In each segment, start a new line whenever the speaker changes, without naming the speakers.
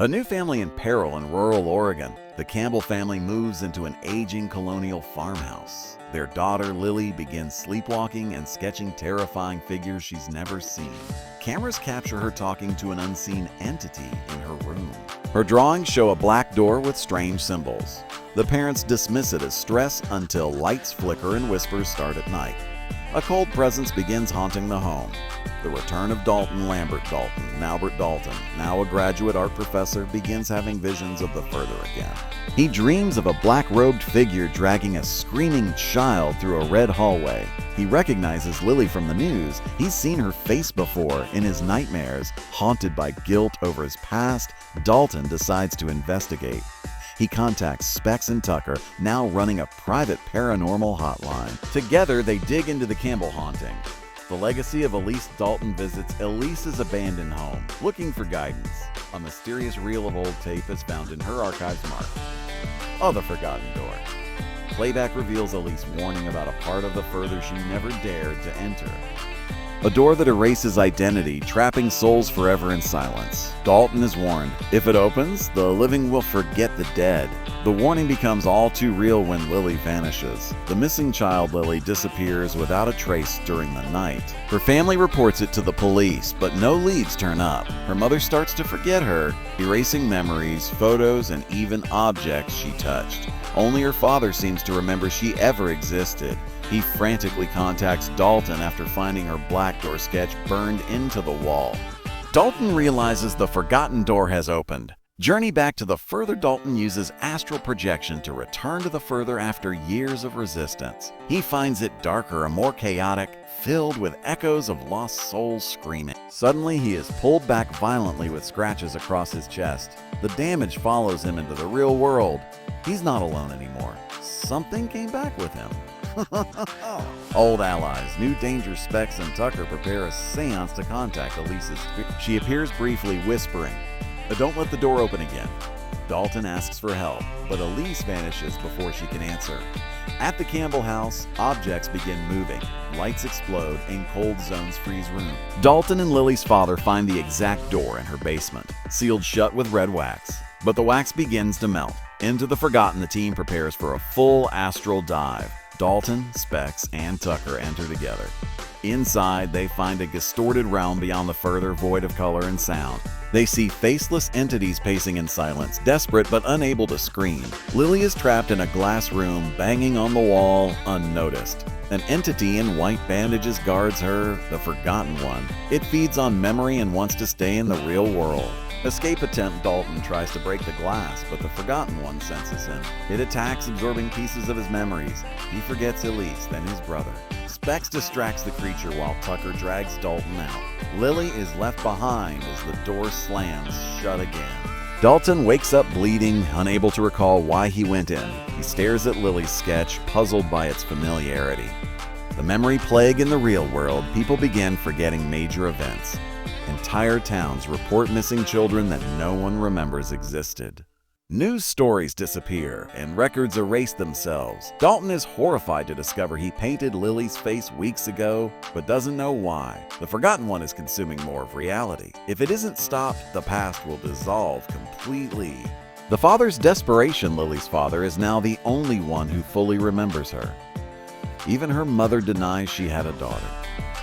A new family in peril in rural Oregon. The Campbell family moves into an aging colonial farmhouse. Their daughter, Lily, begins sleepwalking and sketching terrifying figures she's never seen. Cameras capture her talking to an unseen entity in her room. Her drawings show a black door with strange symbols. The parents dismiss it as stress until lights flicker and whispers start at night. A cold presence begins haunting the home. The return of Lambert Dalton, Albert Dalton, now a graduate art professor, begins having visions of the further again. He dreams of a black-robed figure dragging a screaming child through a red hallway. He recognizes Lily from the news. He's seen her face before in his nightmares. Haunted by guilt over his past, Dalton decides to investigate. He contacts Specs and Tucker, now running a private paranormal hotline. Together, they dig into the Campbell haunting. The legacy of Elise. Dalton visits Elise's abandoned home, looking for guidance. A mysterious reel of old tape is found in her archives marked, "Oh, the Forgotten Door." Playback reveals Elise warning about a part of the further she never dared to enter. A door that erases identity, trapping souls forever in silence. Dalton is warned, if it opens, the living will forget the dead. The warning becomes all too real when Lily vanishes. The missing child Lily disappears without a trace during the night. Her family reports it to the police, but no leads turn up. Her mother starts to forget her, erasing memories, photos, and even objects she touched. Only her father seems to remember she ever existed. He frantically contacts Dalton after finding her black door sketch burned into the wall. Dalton realizes the forgotten door has opened. Journey back to the further. Dalton uses astral projection to return to the further after years of resistance. He finds it darker and more chaotic, filled with echoes of lost souls screaming. Suddenly, he is pulled back violently with scratches across his chest. The damage follows him into the real world. He's not alone anymore. Something came back with him. Old allies, new danger. Specs and Tucker prepare a seance to contact Elise's. She appears briefly, whispering, "Don't let the door open again." Dalton asks for help, but Elise vanishes before she can answer. At the Campbell house, objects begin moving. Lights explode and cold zones freeze room. Dalton and Lily's father find the exact door in her basement, sealed shut with red wax. But the wax begins to melt. Into the forgotten, the team prepares for a full astral dive. Dalton, Specs, and Tucker enter together. Inside, they find a distorted realm beyond the further, void of color and sound. They see faceless entities pacing in silence, desperate but unable to scream. Lily is trapped in a glass room, banging on the wall, unnoticed. An entity in white bandages guards her, the Forgotten One. It feeds on memory and wants to stay in the real world. Escape attempt. Dalton tries to break the glass, but the Forgotten One senses him. It attacks, absorbing pieces of his memories. He forgets Elise, then his brother. Specs distracts the creature while Tucker drags Dalton out. Lily is left behind as the door slams shut again. Dalton wakes up bleeding, unable to recall why he went in. He stares at Lily's sketch, puzzled by its familiarity. The memory plague in the real world, people begin forgetting major events. Entire towns report missing children that no one remembers existed. News stories disappear, and records erase themselves. Dalton is horrified to discover he painted Lily's face weeks ago, but doesn't know why. The Forgotten One is consuming more of reality. If it isn't stopped, the past will dissolve completely. The father's desperation. Lily's father is now the only one who fully remembers her. Even her mother denies she had a daughter.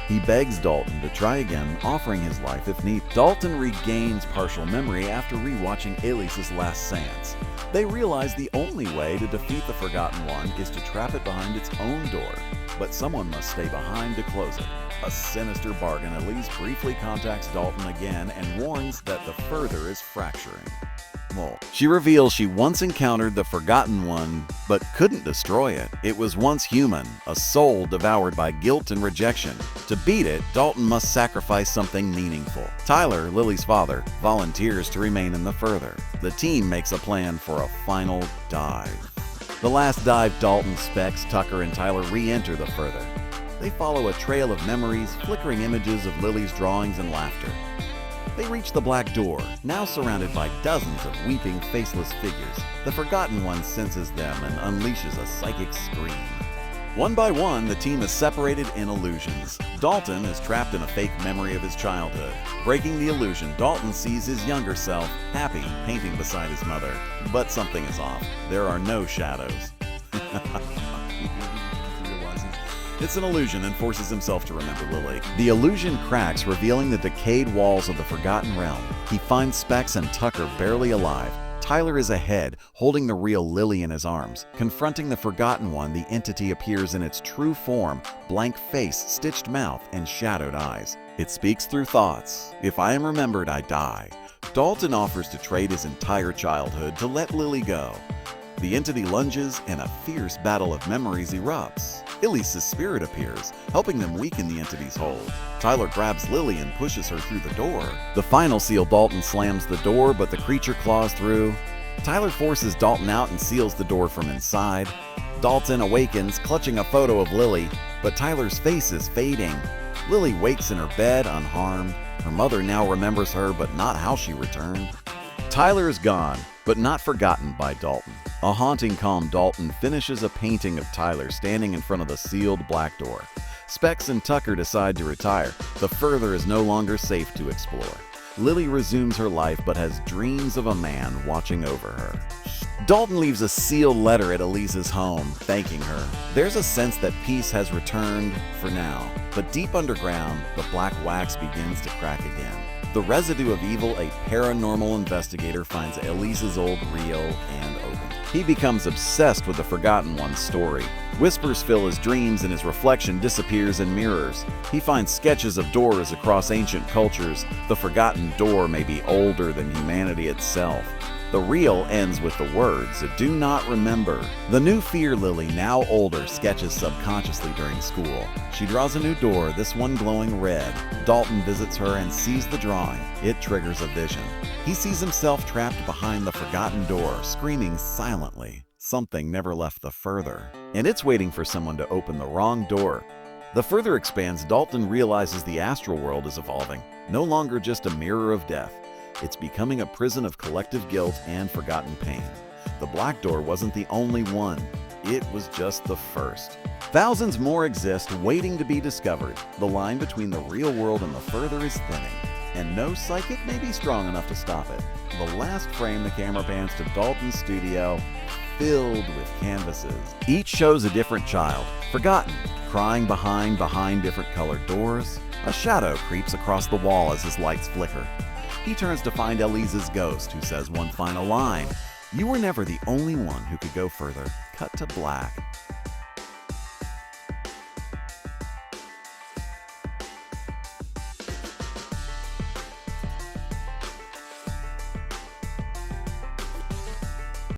He begs Dalton to try again, offering his life if need. Dalton regains partial memory after rewatching Elise's last seance. They realize the only way to defeat the Forgotten One is to trap it behind its own door, but someone must stay behind to close it. A sinister bargain. Elise briefly contacts Dalton again and warns that the further is fracturing. She reveals she once encountered the Forgotten One, but couldn't destroy it. It was once human, a soul devoured by guilt and rejection. To beat it, Dalton must sacrifice something meaningful. Tyler, Lily's father, volunteers to remain in the further. The team makes a plan for a final dive. The last dive. Dalton, Specs, Tucker, and Tyler re-enter the further. They follow a trail of memories, flickering images of Lily's drawings and laughter. They reach the black door, now surrounded by dozens of weeping, faceless figures. The Forgotten One senses them and unleashes a psychic scream. One by one, the team is separated in illusions. Dalton is trapped in a fake memory of his childhood. Breaking the illusion, Dalton sees his younger self, happy, painting beside his mother. But something is off. There are no shadows. It's an illusion and forces himself to remember Lily. The illusion cracks, revealing the decayed walls of the Forgotten Realm. He finds Specs and Tucker barely alive. Tyler is ahead, holding the real Lily in his arms. Confronting the Forgotten One, the entity appears in its true form, blank face, stitched mouth, and shadowed eyes. It speaks through thoughts. If I am remembered, I die. Dalton offers to trade his entire childhood to let Lily go. The entity lunges, and a fierce battle of memories erupts. Elise's spirit appears, helping them weaken the entity's hold. Tyler grabs Lily and pushes her through the door. The final seal, Dalton slams the door, but the creature claws through. Tyler forces Dalton out and seals the door from inside. Dalton awakens, clutching a photo of Lily, but Tyler's face is fading. Lily wakes in her bed, unharmed. Her mother now remembers her, but not how she returned. Tyler is gone, but not forgotten by Dalton. A haunting, calm Dalton finishes a painting of Tyler standing in front of the sealed black door. Specs and Tucker decide to retire. The further is no longer safe to explore. Lily resumes her life but has dreams of a man watching over her. Dalton leaves a sealed letter at Elise's home, thanking her. There's a sense that peace has returned for now, but deep underground, the black wax begins to crack again. The residue of evil, a paranormal investigator finds Elise's old reel and opens. He becomes obsessed with the Forgotten One's story. Whispers fill his dreams and his reflection disappears in mirrors. He finds sketches of doors across ancient cultures. The forgotten door may be older than humanity itself. The reel ends with the words, "Do not remember." The new fear Lily, now older, sketches subconsciously during school. She draws a new door, this one glowing red. Dalton visits her and sees the drawing. It triggers a vision. He sees himself trapped behind the forgotten door, screaming silently. Something never left the further, and it's waiting for someone to open the wrong door. The further expands, Dalton realizes the astral world is evolving, no longer just a mirror of death. It's becoming a prison of collective guilt and forgotten pain. The black door wasn't the only one. It was just the first. Thousands more exist, waiting to be discovered. The line between the real world and the further is thinning, and no psychic may be strong enough to stop it. The last frame, the camera pans to Dalton's studio, filled with canvases. Each shows a different child, forgotten, crying behind different colored doors. A shadow creeps across the wall as his lights flicker. He turns to find Elise's ghost, who says one final line. "You were never the only one who could go further." Cut to black.